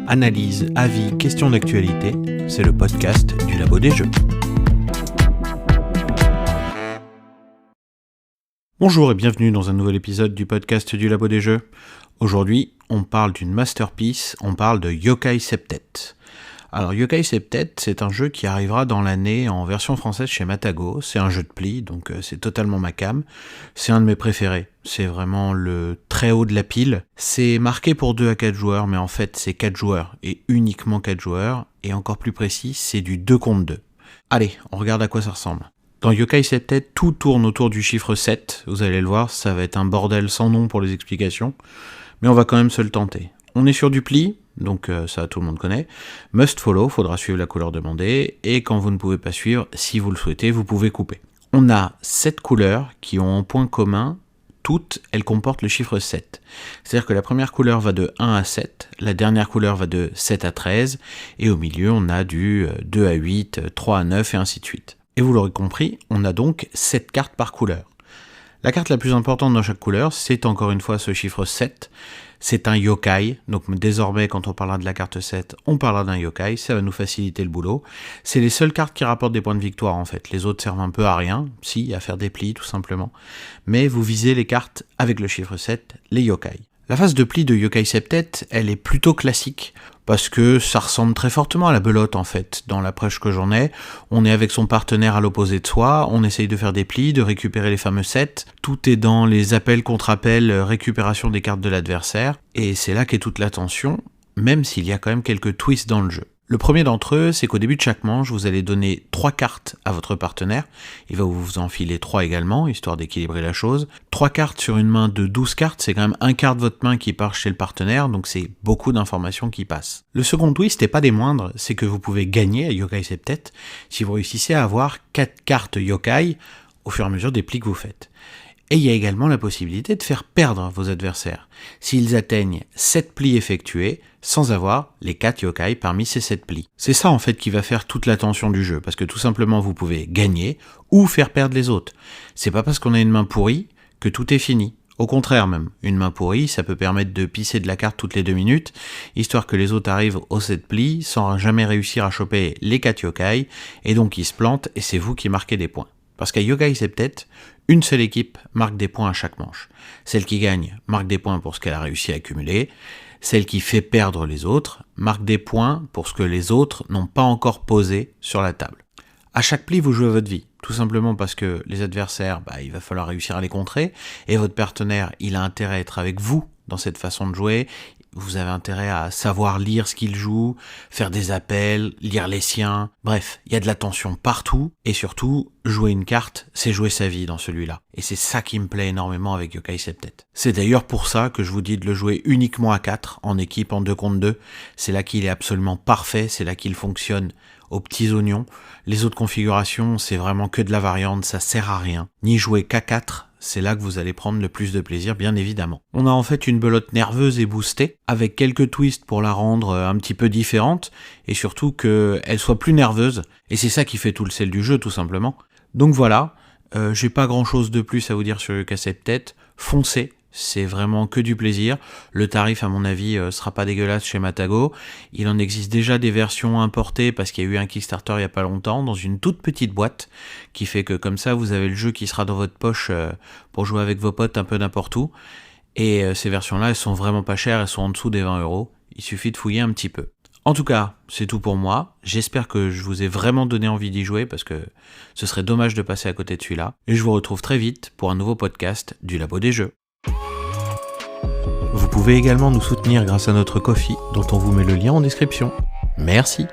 Analyse, avis, questions d'actualité, c'est le podcast du Labo des Jeux. Bonjour et bienvenue dans un nouvel épisode du podcast du Labo des Jeux. Aujourd'hui, on parle d'une masterpiece, on parle de Yokai Septet. Alors Yokai Septet, c'est un jeu qui arrivera dans l'année en version française chez Matago. C'est un jeu de pli, donc c'est totalement ma came. C'est un de mes préférés. C'est vraiment le très haut de la pile. C'est marqué pour 2 à 4 joueurs, mais en fait c'est 4 joueurs, et uniquement 4 joueurs. Et encore plus précis, c'est du 2 contre 2. Allez, on regarde à quoi ça ressemble. Dans Yokai Septet, tout tourne autour du chiffre 7. Vous allez le voir, ça va être un bordel sans nom pour les explications. Mais on va quand même se le tenter. On est sur du pli, donc ça tout le monde connaît. Must follow, faudra suivre la couleur demandée. Et quand vous ne pouvez pas suivre, si vous le souhaitez, vous pouvez couper. On a 7 couleurs qui ont en point commun, toutes elles comportent le chiffre 7. C'est-à-dire que la première couleur va de 1 à 7, la dernière couleur va de 7 à 13, et au milieu on a du 2 à 8, 3 à 9 et ainsi de suite. Et vous l'aurez compris, on a donc 7 cartes par couleur. La carte la plus importante dans chaque couleur, c'est encore une fois ce chiffre 7. C'est un yokai, donc désormais quand on parlera de la carte 7, on parlera d'un yokai, ça va nous faciliter le boulot. C'est les seules cartes qui rapportent des points de victoire en fait, les autres servent un peu à rien, si, à faire des plis tout simplement. Mais vous visez les cartes avec le chiffre 7, les yokai. La phase de pli de Yokai Septet, elle est plutôt classique, parce que ça ressemble très fortement à la belote en fait. Dans l'approche que j'en ai, on est avec son partenaire à l'opposé de soi, on essaye de faire des plis, de récupérer les fameux sets, tout est dans les appels contre appels, récupération des cartes de l'adversaire, et c'est là qu'est toute la tension, même s'il y a quand même quelques twists dans le jeu. Le premier d'entre eux, c'est qu'au début de chaque manche, vous allez donner 3 cartes à votre partenaire. Il va vous en filer 3 également, histoire d'équilibrer la chose. 3 cartes sur une main de 12 cartes, c'est quand même un quart de votre main qui part chez le partenaire, donc c'est beaucoup d'informations qui passent. Le second twist, et pas des moindres, c'est que vous pouvez gagner à Yokai Septet si vous réussissez à avoir 4 cartes yokai au fur et à mesure des plis que vous faites. Et il y a également la possibilité de faire perdre vos adversaires, s'ils atteignent 7 plis effectués, sans avoir les 4 yokai parmi ces 7 plis. C'est ça en fait qui va faire toute la tension du jeu, parce que tout simplement vous pouvez gagner ou faire perdre les autres. C'est pas parce qu'on a une main pourrie que tout est fini. Au contraire même, une main pourrie, ça peut permettre de pisser de la carte toutes les 2 minutes, histoire que les autres arrivent aux 7 plis sans jamais réussir à choper les 4 yokai, et donc ils se plantent et c'est vous qui marquez des points. Parce qu'à Yokai Septet, une seule équipe marque des points à chaque manche. Celle qui gagne marque des points pour ce qu'elle a réussi à accumuler. Celle qui fait perdre les autres marque des points pour ce que les autres n'ont pas encore posé sur la table. À chaque pli, vous jouez votre vie. Tout simplement parce que les adversaires, il va falloir réussir à les contrer. Et votre partenaire, il a intérêt à être avec vous dans cette façon de jouer. Vous avez intérêt à savoir lire ce qu'il joue, faire des appels, lire les siens. Bref, il y a de la tension partout. Et surtout, jouer une carte, c'est jouer sa vie dans celui-là. Et c'est ça qui me plaît énormément avec Yokai Septet. C'est d'ailleurs pour ça que je vous dis de le jouer uniquement à 4, en équipe, en 2 contre 2. C'est là qu'il est absolument parfait, c'est là qu'il fonctionne aux petits oignons. Les autres configurations, c'est vraiment que de la variante, ça sert à rien. Ni jouer qu'à 4. C'est là que vous allez prendre le plus de plaisir, bien évidemment. On a en fait une belote nerveuse et boostée, avec quelques twists pour la rendre un petit peu différente, et surtout qu'elle soit plus nerveuse, et c'est ça qui fait tout le sel du jeu, tout simplement. Donc voilà, j'ai pas grand chose de plus à vous dire sur Yokai Septet, foncez, c'est vraiment que du plaisir. Le tarif, à mon avis, sera pas dégueulasse chez Matago. Il en existe déjà des versions importées parce qu'il y a eu un Kickstarter il y a pas longtemps dans une toute petite boîte qui fait que comme ça, vous avez le jeu qui sera dans votre poche pour jouer avec vos potes un peu n'importe où. Et ces versions-là, elles sont vraiment pas chères, elles sont en dessous des 20 €. Il suffit de fouiller un petit peu. En tout cas, c'est tout pour moi. J'espère que je vous ai vraiment donné envie d'y jouer parce que ce serait dommage de passer à côté de celui-là. Et je vous retrouve très vite pour un nouveau podcast du Labo des Jeux. Vous pouvez également nous soutenir grâce à notre Ko-fi, dont on vous met le lien en description. Merci.